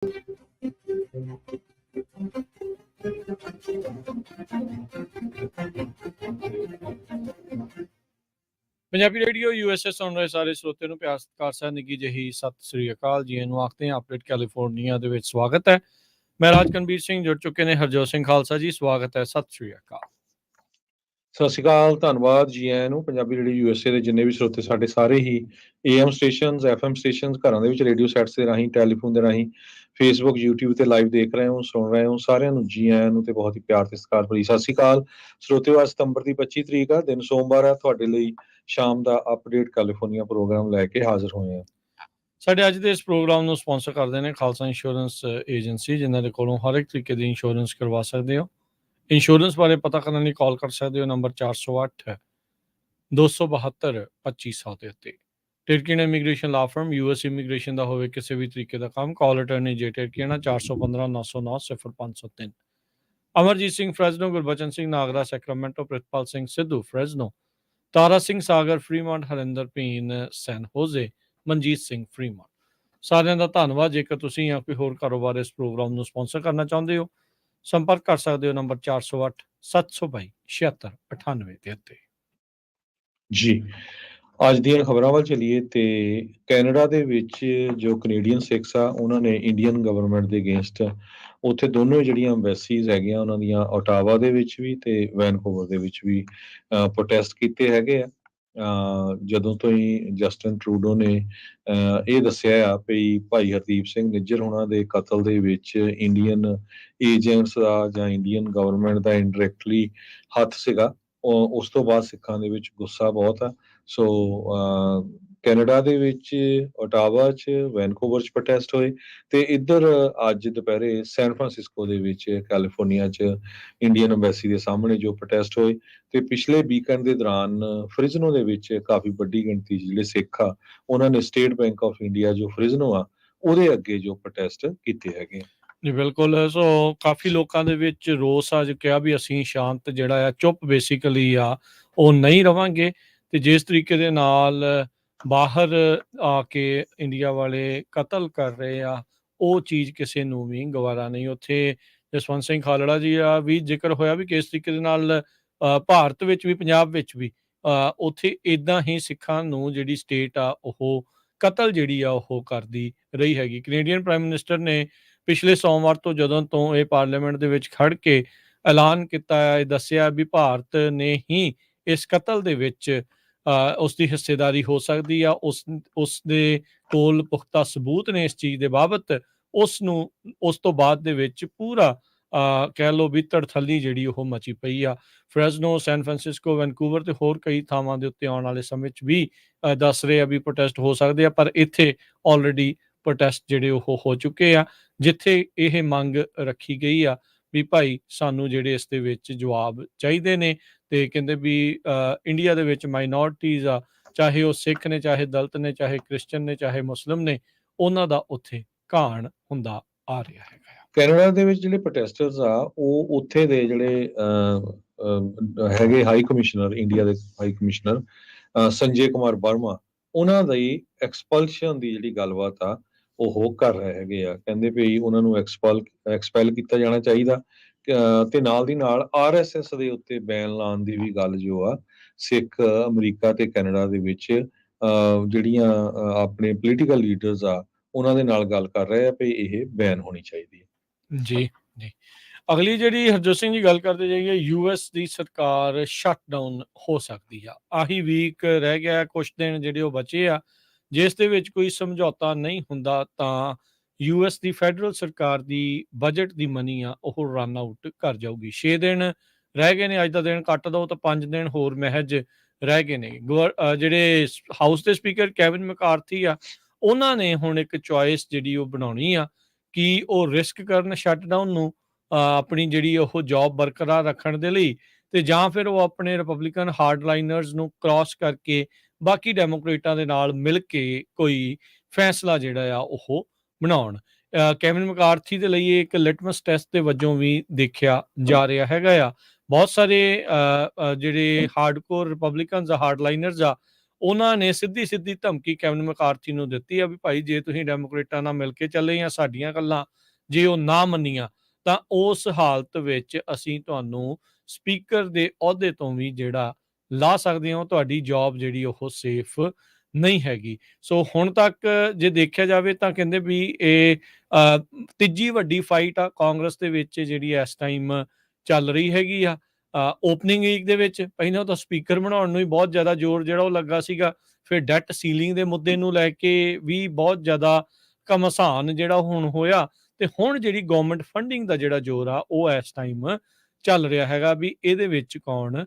Punjabi radio USA ਸੁਣ ਰਹੇ ਸਾਰੇ ਸਰੋਤਿਆਂ ਨੂੰ ਪਿਆਰ ਸਤਿਕਾਰ ਸਹਿ ਨਿੱਘੀ ਜਿਹੀ ਸਤਿ ਸ੍ਰੀ ਅਕਾਲ ਜੀ ਨੂੰ ਆਖਦੇ ਹਾਂ। ਅਪਡੇਟ ਕੈਲੀਫੋਰਨੀਆ ਦੇ ਵਿੱਚ ਸਵਾਗਤ ਹੈ। ਮੈਂ ਰਾਜ ਕਨਵੀਰ ਸਿੰਘ ਜੁੜ ਚੁੱਕੇ ਨੇ ਹਰਜੋਤ ਸਿੰਘ ਖਾਲਸਾ ਜੀ, ਸਵਾਗਤ ਹੈ। ਸਤਿ ਸ੍ਰੀ ਅਕਾਲ। ਸਤਿ ਸ਼੍ਰੀ ਅਕਾਲ, ਧੰਨਵਾਦ ਜੀ ਆਇਆਂ ਨੂੰ। ਪੰਜਾਬੀ ਰੇਡੀਓ USA ਦੇ ਜਿੰਨੇ ਵੀ ਸਰੋਤੇ ਸਾਡੇ ਸਾਰੇ ਹੀ AM ਸਟੇਸ਼ਨਸ, FM ਸਟੇਸ਼ਨਸ, ਘਰਾਂ ਦੇ ਵਿੱਚ ਰੇਡੀਓ ਸੈਟਸ ਦੇ ਰਾਹੀਂ, ਟੈਲੀਫੋਨ ਦੇ ਰਾਹੀਂ, ਫੇਸਬੁੱਕ, YouTube ਤੇ ਲਾਈਵ ਦੇਖ ਰਹੇ ਹੋ, ਸੁਣ ਰਹੇ ਹੋ, ਸਾਰਿਆਂ ਨੂੰ ਜੀ ਆਇਆਂ ਨੂੰ ਤੇ ਬਹੁਤ ਹੀ ਪਿਆਰ ਤੇ ਸਤਿਕਾਰ ਭਰੀ ਸਤਿ ਸ਼੍ਰੀ ਅਕਾਲ। ਸਰੋਤਿਓ, ਅੱਜ ਸਤੰਬਰ ਦੀ 25 ਤਰੀਕ ਆ, ਦਿਨ ਸੋਮਵਾਰ ਆ। ਤੁਹਾਡੇ ਲਈ ਸ਼ਾਮ ਦਾ ਅਪਡੇਟ ਕੈਲੀਫੋਰਨੀਆ ਪ੍ਰੋਗਰਾਮ ਲੈ ਕੇ ਹਾਜ਼ਰ ਹੋਏ ਆ। ਸਾਡੇ ਅੱਜ ਦੇ ਇਸ ਪ੍ਰੋਗਰਾਮ ਨੂੰ ਸਪਾਂਸਰ ਕਰਦੇ ਨੇ ਖਾਲਸਾ ਇੰਸ਼ੋਰੈਂਸ ਏਜੰਸੀ, ਜਿਨ੍ਹਾਂ ਦੇ ਕੋਲੋਂ ਹਰ ਇੱਕ ਤਰੀਕੇ ਦੀ ਇੰਸ਼ੋਰੈਂਸ ਕਰਵਾ ਸਕਦੇ ਹੋ। ਇੰਸ਼ੋਰੈਂਸ ਬਾਰੇ ਪਤਾ ਕਰਨ ਲਈ ਕਾਲ ਕਰ ਸਕਦੇ ਹੋ ਨੰਬਰ 408 272 2500 ਦੇ ਉੱਤੇ। ਟਿਰਕੀਨ ਇਮੀਗ੍ਰੇਸ਼ਨ ਲਾ ਫਰਮ, US ਇਮੀਗ੍ਰੇਸ਼ਨ ਦਾ ਹੋਵੇ ਕਿਸੇ ਵੀ ਤਰੀਕੇ ਦਾ ਕੰਮ, ਕਾਲ ਅਟਰਨੀ ਜੇ ਟਿਰਕੀਨਾ 415 909 0503। ਅਮਰਜੀਤ ਸਿੰਘ ਫਰੈਜ਼ਨੋ, ਗੁਰਬਚਨ ਸਿੰਘ ਨਾਗਰਾ ਸੈਕਰਾਮੈਂਟੋ, ਪ੍ਰਿਤਪਾਲ ਸਿੰਘ ਸਿੱਧੂ ਫਰੈਜ਼ਨੋ, ਤਾਰਾ ਸਿੰਘ ਸਾਗਰ ਫਰੀਮੌਂਟ, ਹਰਿੰਦਰ ਭੀਨ ਸੈਨ ਹੋਜ਼ੇ, ਮਨਜੀਤ ਸਿੰਘ ਫਰੀਮੌਂਟ। ਸਾਰਿਆਂ ਦਾ ਧੰਨਵਾਦ। ਜੇਕਰ ਤੁਸੀਂ ਜਾਂ ਕੋਈ ਹੋਰ ਕਾਰੋਬਾਰ ਇਸ ਪ੍ਰੋਗਰਾਮ ਨੂੰ ਸਪਾਂਸਰ ਕਰਨਾ ਚਾਹੁੰਦੇ ਹੋ, ਸੰਪਰਕ ਕਰ ਸਕਦੇ ਹੋ ਨੰਬਰ 408 722 7698 ਦੇ ਉੱਤੇ। ਜੀ, ਅੱਜ ਦੀਆਂ ਖਬਰਾਂ ਵੱਲ ਚੱਲੀਏ ਤੇ ਕੈਨੇਡਾ ਦੇ ਵਿੱਚ ਜੋ ਕੈਨੇਡੀਅਨ ਸਿੱਖਸ ਆ, ਉਹਨਾਂ ਨੇ ਇੰਡੀਅਨ ਗਵਰਨਮੈਂਟ ਦੇ ਅਗੇਂਸਟ ਉੱਥੇ ਦੋਨੋਂ ਜਿਹੜੀਆਂ ਐਮਬੈਸੀਜ਼ ਹੈਗੀਆਂ ਉਹਨਾਂ ਦੀਆਂ, ਓਟਾਵਾ ਦੇ ਵਿੱਚ ਵੀ ਤੇ ਵੈਨਕੂਵਰ ਦੇ ਵਿੱਚ ਵੀ ਪ੍ਰੋਟੈਸਟ ਕੀਤੇ ਹੈਗੇ ਆ। ਜਦੋਂ ਤੋਂ ਹੀ ਜਸਟਿਨ ਟਰੂਡੋ ਨੇ ਇਹ ਦੱਸਿਆ ਆ ਵੀ ਭਾਈ ਹਰਦੀਪ ਸਿੰਘ ਨਿੱਜਰ ਹੋਣਾ ਦੇ ਕਤਲ ਦੇ ਵਿੱਚ ਇੰਡੀਅਨ ਏਜੰਟਸ ਦਾ ਜਾਂ ਇੰਡੀਅਨ ਗਵਰਨਮੈਂਟ ਦਾ ਇਨਡਾਇਰੈਕਟਲੀ ਹੱਥ ਸੀਗਾ, ਉਸ ਤੋਂ ਬਾਅਦ ਸਿੱਖਾਂ ਦੇ ਵਿੱਚ ਗੁੱਸਾ ਬਹੁਤ ਆ। ਸੋ ਕੈਨੇਡਾ ਦੇ ਵਿੱਚ ਓਟਾਵਾ 'ਚ, ਵੈਨਕੂਵਰ 'ਚ ਪ੍ਰੋਟੈਸਟ ਹੋਏ ਤੇ ਇੱਧਰ ਅੱਜ ਦੁਪਹਿਰੇ ਸੈਨ ਫਰਾਂਸਿਸਕੋ ਦੇ ਵਿੱਚ ਕੈਲੀਫੋਰਨੀਆ 'ਚ ਇੰਡੀਅਨ ਅੰਬੈਸੀ ਦੇ ਸਾਹਮਣੇ ਜੋ ਪ੍ਰੋਟੈਸਟ ਹੋਏ। ਤੇ ਪਿਛਲੇ ਵੀਕਐਂਡ ਦੇ ਦੌਰਾਨ ਫ੍ਰਿਜ਼ਨੋ ਦੇ ਵਿੱਚ ਕਾਫੀ ਵੱਡੀ ਗਿਣਤੀ ਜਿਹੜੇ ਸਿੱਖ ਆ, ਉਹਨਾਂ ਨੇ ਸਟੇਟ ਬੈਂਕ ਆਫ ਇੰਡੀਆ ਜੋ ਫ੍ਰਿਜ਼ਨੋ ਆ ਉਹਦੇ ਅੱਗੇ ਜੋ ਪ੍ਰੋਟੈਸਟ ਕੀਤੇ ਹੈਗੇ। ਜੀ ਬਿਲਕੁਲ। ਸੋ ਕਾਫੀ ਲੋਕਾਂ ਦੇ ਵਿੱਚ ਰੋਸ ਆ, ਜੋ ਕਿਹਾ ਵੀ ਅਸੀਂ ਸ਼ਾਂਤ ਜਿਹੜਾ ਆ, ਚੁੱਪ ਬੇਸਿਕਲੀ ਆ, ਉਹ ਨਹੀਂ ਰਵਾਂਗੇ। ਤੇ ਜਿਸ ਤਰੀਕੇ ਦੇ ਨਾਲ ਬਾਹਰ ਆ ਕੇ ਇੰਡੀਆ ਵਾਲੇ ਕਤਲ ਕਰ ਰਹੇ ਆ, ਉਹ ਚੀਜ਼ ਕਿਸੇ ਨੂੰ ਵੀ ਗਵਾਰਾ ਨਹੀਂ। ਉੱਥੇ ਜਸਵੰਤ ਸਿੰਘ ਖਾਲੜਾ ਜੀ ਆ ਵੀ ਜ਼ਿਕਰ ਹੋਇਆ ਵੀ ਕਿਸ ਤਰੀਕੇ ਦੇ ਨਾਲ ਭਾਰਤ ਵਿੱਚ ਵੀ, ਪੰਜਾਬ ਵਿੱਚ ਵੀ ਉੱਥੇ ਇੱਦਾਂ ਹੀ ਸਿੱਖਾਂ ਨੂੰ ਜਿਹੜੀ ਸਟੇਟ ਆ ਉਹ ਕਤਲ ਜਿਹੜੀ ਆ ਉਹ ਕਰਦੀ ਰਹੀ ਹੈਗੀ। ਕੈਨੇਡੀਅਨ ਪ੍ਰਾਈਮ ਮਿਨਿਸਟਰ ਨੇ ਪਿਛਲੇ ਸੋਮਵਾਰ ਤੋਂ, ਜਦੋਂ ਤੋਂ ਇਹ ਪਾਰਲੀਮੈਂਟ ਦੇ ਵਿੱਚ ਖੜ ਕੇ ਐਲਾਨ ਕੀਤਾ, ਇਹ ਦੱਸਿਆ ਵੀ ਭਾਰਤ ਨੇ ਹੀ ਇਸ ਕਤਲ ਦੇ ਵਿੱਚ ਉਸ ਦੀ ਹਿੱਸੇਦਾਰੀ ਹੋ ਸਕਦੀ ਆ। ਉਸ ਦੇ ਕੋਲ ਪੁਖਤਾ ਸਬੂਤ ਨੇ ਇਸ ਚੀਜ਼ ਦੇ ਬਾਬਤ। ਉਸ ਤੋਂ ਬਾਅਦ ਦੇ ਵਿੱਚ ਪੂਰਾ ਕਹਿ ਲਓ ਵੀ ਧੜਥੱਲੀ ਜਿਹੜੀ ਉਹ ਮਚੀ ਪਈ ਆ। ਫ੍ਰੈਜ਼ਨੋ, ਸੈਨ ਫਰਾਂਸਿਸਕੋ, ਵੈਨਕੂਵਰ ਤੇ ਹੋਰ ਕਈ ਥਾਵਾਂ ਦੇ ਉੱਤੇ ਆਉਣ ਵਾਲੇ ਸਮੇਂ 'ਚ ਵੀ ਦੱਸ ਰਹੇ ਆ ਵੀ ਪ੍ਰੋਟੈਸਟ ਹੋ ਸਕਦੇ ਆ, ਪਰ ਇੱਥੇ ਆਲਰੇਡੀ ਪ੍ਰੋਟੈਸਟ ਜਿਹੜੇ ਉਹ ਹੋ ਚੁੱਕੇ ਆ, ਜਿੱਥੇ ਇਹ ਮੰਗ ਰੱਖੀ ਗਈ ਆ ਵੀ ਭਾਈ ਸਾਨੂੰ ਜਿਹੜੇ ਇਸ ਦੇ ਵਿੱਚ ਜਵਾਬ ਚਾਹੀਦੇ ਨੇ। ਤੇ ਕਹਿੰਦੇ ਵੀ ਇੰਡੀਆ ਦੇ ਵਿੱਚ ਮਾਈਨੋਰਟੀਜ਼ ਆ, ਚਾਹੇ ਉਹ ਸਿੱਖ ਨੇ, ਚਾਹੇ ਦਲਿਤ ਨੇ, ਚਾਹੇ ਕ੍ਰਿਸਚਨ ਨੇ, ਚਾਹੇ ਮੁਸਲਿਮ ਨੇ, ਉਹਨਾਂ ਦਾ ਉੱਥੇ ਘਾਣ ਹੁੰਦਾ ਆ ਰਿਹਾ ਹੈਗਾ। ਕੈਨੇਡਾ ਦੇ ਵਿੱਚ ਜਿਹੜੇ ਪ੍ਰੋਟੈਸਟਰਸ ਆ, ਉਹ ਉੱਥੇ ਦੇ ਜਿਹੜੇ ਹੈਗੇ ਹਾਈ ਕਮਿਸ਼ਨਰ, ਇੰਡੀਆ ਦੇ ਹਾਈ ਕਮਿਸ਼ਨਰ ਸੰਜੇ ਕੁਮਾਰ ਵਰਮਾ, ਉਹਨਾਂ ਦੀ ਐਕਸਪਲਸ਼ਨ ਦੀ ਜਿਹੜੀ ਗੱਲਬਾਤ ਆ ਉਹ ਕਰ ਰਹੇ ਹੈਗੇ ਆ। ਕਹਿੰਦੇ ਵੀ ਉਹਨਾਂ ਨੂੰ ਐਕਸਪੈਲ ਕੀਤਾ ਜਾਣਾ ਚਾਹੀਦਾ ਤੇ ਨਾਲ ਦੀ ਨਾਲ RSS ਦੇ ਉੱਤੇ ਬੈਨ ਲਾਉਣ ਦੀ ਵੀ ਗੱਲ ਜੋ ਆ ਸਿੱਖ ਅਮਰੀਕਾ ਤੇ ਕੈਨੇਡਾ ਦੇ ਵਿੱਚ ਜਿਹੜੀਆਂ ਆਪਣੇ ਪੋਲੀਟੀਕਲ ਲੀਡਰਸ ਆ ਉਹਨਾਂ ਦੇ ਨਾਲ ਗੱਲ ਕਰ ਰਹੇ ਆ ਵੀ ਇਹ ਬੈਨ ਹੋਣੀ ਚਾਹੀਦੀ ਹੈ। ਜੀ ਜੀ। ਅਗਲੀ ਜਿਹੜੀ ਹਰਜੋਤ ਸਿੰਘ ਜੀ ਗੱਲ ਕਰਦੇ ਜਾਈਏ, US ਦੀ ਸਰਕਾਰ ਸ਼ਟਡਾਊਨ ਹੋ ਸਕਦੀ ਆ। ਆਹੀ ਵੀਕ ਰਹਿ ਗਿਆ, ਕੁਛ ਦਿਨ ਜਿਹੜੇ ਉਹ ਬਚੇ ਆ। ਜਿਸ ਦੇ ਵਿੱਚ ਕੋਈ ਸਮਝੌਤਾ ਨਹੀਂ ਹੁੰਦਾ ਤਾਂ US ਦੀ ਫੈਡਰਲ ਸਰਕਾਰ ਦੀ ਬਜਟ ਦੀ ਮਨੀ ਆ ਉਹ ਰਨ ਆਊਟ ਕਰ ਜਾਊਗੀ। 6 ਦਿਨ ਰਹਿ ਗਏ ਨੇ, ਅੱਜ ਦਾ ਦਿਨ ਕੱਟ ਦੋ ਤਾਂ 5 ਦਿਨ ਹੋਰ ਮਹਿਜ ਰਹਿ ਗਏ ਨੇ। ਜਿਹੜੇ ਹਾਊਸ ਦੇ ਸਪੀਕਰ ਕੈਵਿਨ ਮੈਕਾਰਥੀ ਆ, ਉਹਨਾਂ ਨੇ ਹੁਣ ਇੱਕ ਚੁਆਇਸ ਜਿਹੜੀ ਉਹ ਬਣਾਉਣੀ ਆ ਕਿ ਉਹ ਰਿਸਕ ਕਰਨ ਸ਼ਟਡਾਊਨ ਨੂੰ ਆਪਣੀ ਜਿਹੜੀ ਉਹ ਜੌਬ ਬਰਕਰਾਰ ਰੱਖਣ ਦੇ ਲਈ, ਤੇ ਜਾਂ ਫਿਰ ਉਹ ਆਪਣੇ ਰਿਪਬਲਿਕਨ ਹਾਰਡਲਾਈਨਰਸ ਨੂੰ ਕ੍ਰਾਸ ਕਰਕੇ ਬਾਕੀ ਡੈਮੋਕ੍ਰੇਟਾਂ ਦੇ ਨਾਲ ਮਿਲ ਕੇ ਕੋਈ ਫੈਸਲਾ ਜਿਹੜਾ ਆ ਉਹ ਬਣਾਉਣ। ਕੈਵਿਨ ਮੈਕਾਰਥੀ ਦੇ ਲਈ ਇਹ ਇੱਕ ਲਿਟਮਸ ਟੈਸਟ ਦੇ ਵਜੋਂ ਵੀ ਦੇਖਿਆ ਜਾ ਰਿਹਾ ਹੈਗਾ ਆ। ਬਹੁਤ ਸਾਰੇ ਜਿਹੜੇ ਹਾਰਡਕੋਰ ਰਿਪਬਲਿਕਨਸ ਆ, ਹਾਰਡਲਾਈਨਰਸ ਆ, ਉਹਨਾਂ ਨੇ ਸਿੱਧੀ ਧਮਕੀ ਕੈਵਨ ਮੈਕਾਰਥੀ ਨੂੰ ਦਿੱਤੀ ਆ ਵੀ ਭਾਈ ਜੇ ਤੁਸੀਂ ਡੈਮੋਕ੍ਰੇਟਾਂ ਨਾਲ ਮਿਲ ਕੇ ਚੱਲੇ ਜਾਂ ਸਾਡੀਆਂ ਗੱਲਾਂ ਜੇ ਉਹ ਨਾ ਮੰਨੀਆਂ ਤਾਂ ਉਸ ਹਾਲਤ ਵਿੱਚ ਅਸੀਂ ਤੁਹਾਨੂੰ ਸਪੀਕਰ ਦੇ ਅਹੁਦੇ ਤੋਂ ਵੀ ਜਿਹੜਾ ਲਾ ਸਕਦੇ ਹਾਂ, ਤੁਹਾਡੀ ਜੌਬ ਜਿਹੜੀ ਉਹ ਸੇਫ ਨਹੀਂ ਹੈਗੀ। ਸੋ ਹੁਣ ਤੱਕ ਜੇ ਦੇਖਿਆ ਜਾਵੇ ਤਾਂ ਕਹਿੰਦੇ ਵੀ ਇਹ ਤੀਜੀ ਵੱਡੀ ਫਾਈਟ ਆ ਕਾਂਗਰਸ ਦੇ ਵਿੱਚ ਜਿਹੜੀ ਇਸ ਟਾਈਮ ਚੱਲ ਰਹੀ ਹੈਗੀ ਆ। ਓਪਨਿੰਗ ਵੀਕ ਦੇ ਵਿੱਚ ਪਹਿਲਾਂ ਤਾਂ ਸਪੀਕਰ ਬਣਾਉਣ ਨੂੰ ਹੀ ਬਹੁਤ ਜ਼ਿਆਦਾ ਜ਼ੋਰ ਜਿਹੜਾ ਉਹ ਲੱਗਾ ਸੀਗਾ, ਫਿਰ ਡੈਟ ਸੀਲਿੰਗ ਦੇ ਮੁੱਦੇ ਨੂੰ ਲੈ ਕੇ ਵੀ ਬਹੁਤ ਜ਼ਿਆਦਾ ਘਮਸਾਨ ਜਿਹੜਾ ਹੁਣ ਹੋਇਆ, ਤੇ ਹੁਣ ਜਿਹੜੀ ਗਵਰਨਮੈਂਟ ਫੰਡਿੰਗ ਦਾ ਜਿਹੜਾ ਜ਼ੋਰ ਆ ਉਹ ਇਸ ਟਾਈਮ ਚੱਲ ਰਿਹਾ ਹੈਗਾ ਵੀ ਇਹਦੇ ਵਿੱਚ ਕੌਣ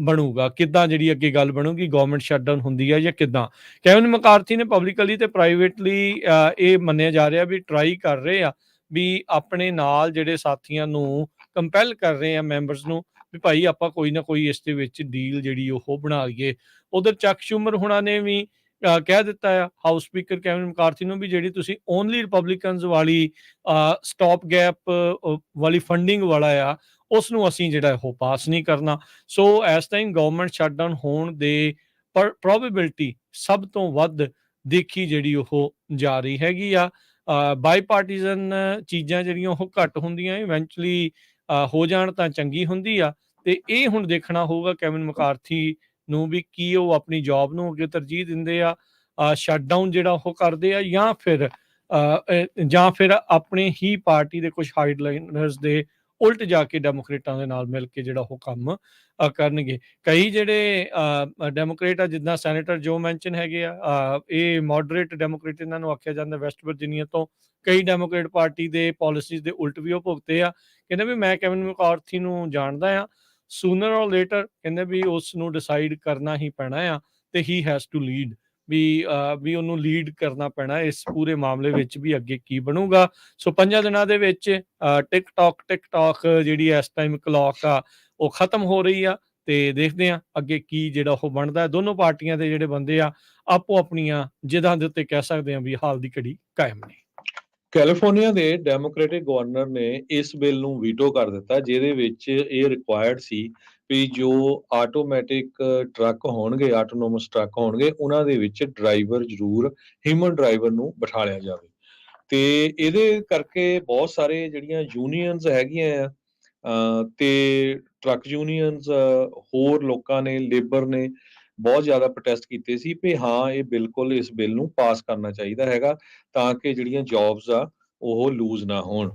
ਬਣੂਗਾ, ਕਿੱਦਾਂ ਜਿਹੜੀ ਅੱਗੇ ਗੱਲ ਬਣੂਗੀ, ਗਵਰਨਮੈਂਟ ਸ਼ਟਡਾਊਨ ਹੁੰਦੀ ਹੈ ਜਾਂ ਕਿੱਦਾਂ। ਕੈਵਨ ਮੈਕਾਰਥੀ ਨੇ ਪਬਲਿਕਲੀ ਤੇ ਪ੍ਰਾਈਵੇਟਲੀ ਇਹ ਮੰਨਿਆ ਜਾ ਰਿਹਾ ਵੀ ਟਰਾਈ ਕਰ ਰਹੇ ਆ ਵੀ ਆਪਣੇ ਨਾਲ ਜਿਹੜੇ ਸਾਥੀਆਂ ਨੂੰ ਕੰਪੈਲ ਕਰ ਰਹੇ ਆ ਮੈਂਬਰਸ ਨੂੰ ਵੀ ਭਾਈ ਆਪਾਂ ਕੋਈ ਨਾ ਕੋਈ ਇਸ ਦੇ ਵਿੱਚ ਡੀਲ ਜਿਹੜੀ ਉਹ ਬਣਾ ਲਈਏ। ਉਧਰ ਚੱਕ ਸ਼ੂਮਰ ਹੁਣਾਂ ਨੇ ਵੀ ਕਹਿ ਦਿੱਤਾ ਆ ਹਾਊਸ ਸਪੀਕਰ ਕੈਵਨ ਮੈਕਾਰਥੀ ਨੂੰ ਵੀ ਜਿਹੜੀ ਤੁਸੀਂ ਓਨਲੀ ਰਿਪਬਲਿਕਨਸ ਵਾਲੀ ਸਟਾਪ ਗੈਪ ਵਾਲੀ ਫੰਡਿੰਗ ਵਾਲਾ ਆ ਉਸ ਨੂੰ ਅਸੀਂ ਜਿਹੜਾ ਉਹ ਪਾਸ ਨਹੀਂ ਕਰਨਾ। ਸੋ ਇਸ ਟਾਈਮ ਗਵਰਨਮੈਂਟ ਸ਼ਟਡਾਊਨ ਹੋਣ ਦੇ ਪ੍ਰੋਬੇਬਿਲਿਟੀ ਸਭ ਤੋਂ ਵੱਧ ਦੇਖੀ ਜਿਹੜੀ ਉਹ ਜਾ ਰਹੀ ਹੈਗੀ ਆ। ਬਾਈ ਪਾਰਟੀਜ਼ਨ ਚੀਜ਼ਾਂ ਜਿਹੜੀਆਂ ਉਹ ਘੱਟ ਹੁੰਦੀਆਂ, ਇਵੈਂਚੁਅਲੀ ਹੋ ਜਾਣ ਤਾਂ ਚੰਗੀ ਹੁੰਦੀ ਆ। ਤੇ ਇਹ ਹੁਣ ਦੇਖਣਾ ਹੋਊਗਾ ਕੈਵਨ ਮੈਕਾਰਥੀ ਨੂੰ ਵੀ ਕੀ ਉਹ ਆਪਣੀ ਜੌਬ ਨੂੰ ਅੱਗੇ ਤਰਜੀਹ ਦਿੰਦੇ ਆ, ਸ਼ਟਡਾਊਨ ਜਿਹੜਾ ਉਹ ਕਰਦੇ ਆ, ਜਾਂ ਫਿਰ ਆਪਣੇ ਹੀ ਪਾਰਟੀ ਦੇ ਕੁਝ ਹਾਈਡਲਾਈਨਰਸ ਦੇ ਉਲਟ ਜਾ ਕੇ ਡੈਮੋਕ੍ਰੇਟਾਂ ਦੇ ਨਾਲ ਮਿਲ ਕੇ ਜਿਹੜਾ ਉਹ ਕੰਮ ਕਰਨਗੇ। ਕਈ ਜਿਹੜੇ ਡੈਮੋਕ੍ਰੇਟ ਆ ਜਿੱਦਾਂ ਸੈਨੇਟਰ ਜੋ ਮੈਨਸ਼ਨ ਹੈਗੇ ਆ, ਇਹ ਮੋਡਰੇਟ ਡੈਮੋਕ੍ਰੇਟ ਇਹਨਾਂ ਨੂੰ ਆਖਿਆ ਜਾਂਦਾ, ਵੈਸਟ ਵਰਜੀਨੀਆ ਤੋਂ। ਕਈ ਡੈਮੋਕ੍ਰੇਟ ਪਾਰਟੀ ਦੇ ਪਾਲਿਸੀਜ਼ ਦੇ ਉਲਟ ਵੀ ਉਹ ਭੁਗਤੇ ਆ। ਕਹਿੰਦੇ ਵੀ ਮੈਂ ਕੈਵਨ ਮੈਕਾਰਥੀ ਨੂੰ ਜਾਣਦਾ ਆ, ਸੂਨਰ ਔਰ ਲੇਟਰ ਕਹਿੰਦੇ ਵੀ ਉਸ ਨੂੰ ਡਿਸਾਈਡ ਕਰਨਾ ਹੀ ਪੈਣਾ ਆ ਤੇ ਹੀ ਹੈਜ਼ ਟੂ ਲੀਡ, ਵੀ ਉਹਨੂੰ ਲੀਡ ਕਰਨਾ ਪੈਣਾ ਇਸ ਪੂਰੇ ਮਾਮਲੇ ਵਿੱਚ ਵੀ ਅੱਗੇ ਕੀ ਬਣੂਗਾ। ਸੋ 5 ਦਿਨਾਂ ਦੇ ਵਿੱਚ ਟਿਕਟੌਕ ਜਿਹੜੀ ਇਸ ਟਾਈਮ ਕਲੌਕ ਆ ਉਹ ਖਤਮ ਹੋ ਰਹੀ ਆ ਤੇ ਦੇਖਦੇ ਆ ਅੱਗੇ ਕੀ ਜਿਹੜਾ ਉਹ ਬਣਦਾ। ਦੋਨੋਂ ਪਾਰਟੀਆਂ ਦੇ ਜਿਹੜੇ ਬੰਦੇ ਆ ਆਪੋ ਆਪਣੀਆਂ ਜਿੱਦਾਂ ਦੇ ਉੱਤੇ ਕਹਿ ਸਕਦੇ ਆ ਵੀ ਹਾਲ ਦੀ ਘੜੀ ਕਾਇਮ ਨੇ। ਕੈਲੀਫੋਰਨੀਆ ਦੇ ਡੈਮੋਕ੍ਰੈਟਿਕ ਗਵਰਨਰ ਨੇ ਇਸ ਬਿੱਲ ਨੂੰ ਵੀਟੋ ਕਰ ਦਿੱਤਾ, ਜਿਹਦੇ ਵਿੱਚ ਇਹ ਰਿਕੁਆਇਰਡ ਸੀ ਵੀ ਜੋ ਆਟੋਮੈਟਿਕ ਟਰੱਕ ਹੋਣਗੇ, ਆਟੋਨੋਮਸ ਟਰੱਕ ਹੋਣਗੇ, ਉਹਨਾਂ ਦੇ ਵਿੱਚ ਡਰਾਈਵਰ ਜ਼ਰੂਰ ਹਿਊਮਨ ਡਰਾਈਵਰ ਨੂੰ ਬਿਠਾਲਿਆ ਜਾਵੇ। ਤੇ ਇਹਦੇ ਕਰਕੇ ਬਹੁਤ ਸਾਰੇ ਜਿਹੜੀਆਂ ਯੂਨੀਅਨਸ ਹੈਗੀਆਂ ਆ ਤੇ ਟਰੱਕ ਯੂਨੀਅਨਸ, ਹੋਰ ਲੋਕਾਂ ਨੇ, ਲੇਬਰ ਨੇ ਬਹੁਤ ਜ਼ਿਆਦਾ ਪ੍ਰੋਟੈਸਟ ਕੀਤੇ ਸੀ ਵੀ ਹਾਂ ਇਹ ਬਿਲਕੁਲ ਇਸ ਬਿੱਲ ਨੂੰ ਪਾਸ ਕਰਨਾ ਚਾਹੀਦਾ ਹੈਗਾ ਤਾਂ ਕਿ ਜਿਹੜੀਆਂ ਜੌਬਸ ਆ ਉਹ ਲੂਜ਼ ਨਾ ਹੋਣ।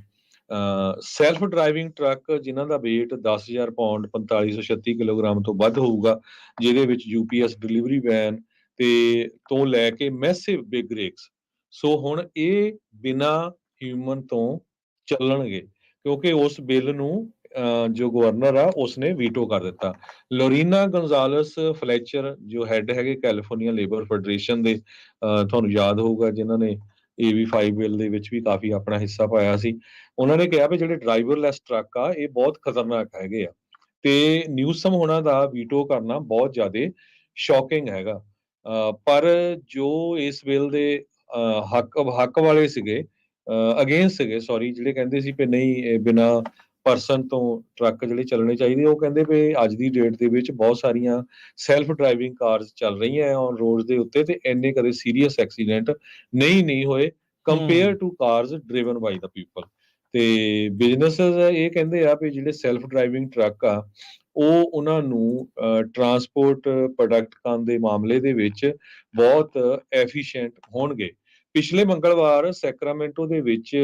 ਸੈਲਫ ਡਰਾਈਵਿੰਗ ਟਰੱਕ ਜਿਨ੍ਹਾਂ ਦਾ weight 10,000 ਪਾਉਂਡ 4536 ਕਿਲੋਗ੍ਰਾਮ ਤੋਂ ਵੱਧ ਹੋਊਗਾ, ਜਿਹਦੇ ਵਿੱਚ UPS ਡਿਲੀਵਰੀ ਵੈਨ ਤੇ ਤੋਂ ਲੈ ਕੇ ਮੈਸਿਵ ਬਿਗ ਰੇਕਸ, ਸੋ ਹੁਣ ਇਹ ਬਿਨਾਂ ਹਿਊਮਨ ਤੋਂ ਚੱਲਣਗੇ ਕਿਉਂਕਿ ਉਸ ਬਿੱਲ ਨੂੰ ਜੋ ਗਵਰਨਰ ਆ ਉਸਨੇ ਵੀਟੋ ਕਰ ਦਿੱਤਾ। ਲੋਰੀਨਾ ਗੋਨਜ਼ਾਲਸ ਫਲੈਚਰ ਜੋ ਹੈੱਡ ਹੈਗੇ ਕੈਲੀਫੋਰਨੀਆ ਲੇਬਰ ਫੈਡਰੇਸ਼ਨ ਦੇ, ਤੁਹਾਨੂੰ ਯਾਦ ਹੋਊਗਾ ਜਿਨ੍ਹਾਂ ਨੇ AB5 ਬਿੱਲ ਦੇ ਵਿੱਚ ਵੀ ਕਾਫੀ ਆਪਣਾ ਹਿੱਸਾ ਪਾਇਆ ਸੀ, ਉਹਨਾਂ ਨੇ ਕਿਹਾ ਵੀ ਜਿਹੜੇ ਡਰਾਈਵਰਲੈਸ ਟਰੱਕ ਆ ਇਹ ਬਹੁਤ ਖਤਰਨਾਕ ਹੈਗੇ ਆ ਤੇ ਨਿਊਸਮ ਹੋਣਾ ਦਾ ਵੀਟੋ ਕਰਨਾ ਬਹੁਤ ਜ਼ਿਆਦਾ ਸ਼ੌਕਿੰਗ ਹੈਗਾ। ਪਰ ਜੋ ਇਸ ਬਿੱਲ ਦੇ ਹੱਕ ਵਾਲੇ ਸੀਗੇ, ਅਗੇਂਸਟ ਸੀਗੇ ਸੌਰੀ, ਜਿਹੜੇ ਕਹਿੰਦੇ ਸੀ ਵੀ ਨਹੀਂ ਬਿਨਾਂ ਪਰਸਨ ਤੋਂ ਟਰੱਕ ਜਿਹੜੇ ਚੱਲਣੇ ਚਾਹੀਦੇ, ਉਹ ਕਹਿੰਦੇ ਵੀ ਅੱਜ ਦੀ ਡੇਟ ਦੇ ਵਿੱਚ ਬਹੁਤ ਸਾਰੀਆਂ ਸੈਲਫ ਡਰਾਈਵਿੰਗ ਕਾਰਸ ਚੱਲ ਰਹੀਆਂ ਹੈ ਔਨ ਰੋਡ ਦੇ ਉੱਤੇ ਤੇ ਇੰਨੇ ਕਦੇ ਸੀਰੀਅਸ ਐਕਸੀਡੈਂਟ ਨਹੀਂ ਹੋਏ compare to cars driven by the people. ਤੇ ਬਿਜ਼ਨੈਸਸ ਇਹ ਕਹਿੰਦੇ ਆ ਵੀ ਜਿਹੜੇ ਸੈਲਫ ਡਰਾਈਵਿੰਗ ਟਰੱਕ ਆ ਉਹ ਉਹਨਾਂ ਨੂੰ ਟਰਾਂਸਪੋਰਟ ਪ੍ਰੋਡਕਟ ਕਰਨ ਦੇ ਮਾਮਲੇ ਦੇ ਵਿੱਚ ਬਹੁਤ ਐਫੀਸ਼ੀਐਂਟ ਹੋਣਗੇ। ਪਿਛਲੇ ਮੰਗਲਵਾਰ ਸੈਕਰਾਮੈਂਟੋ ਦੇ ਵਿੱਚ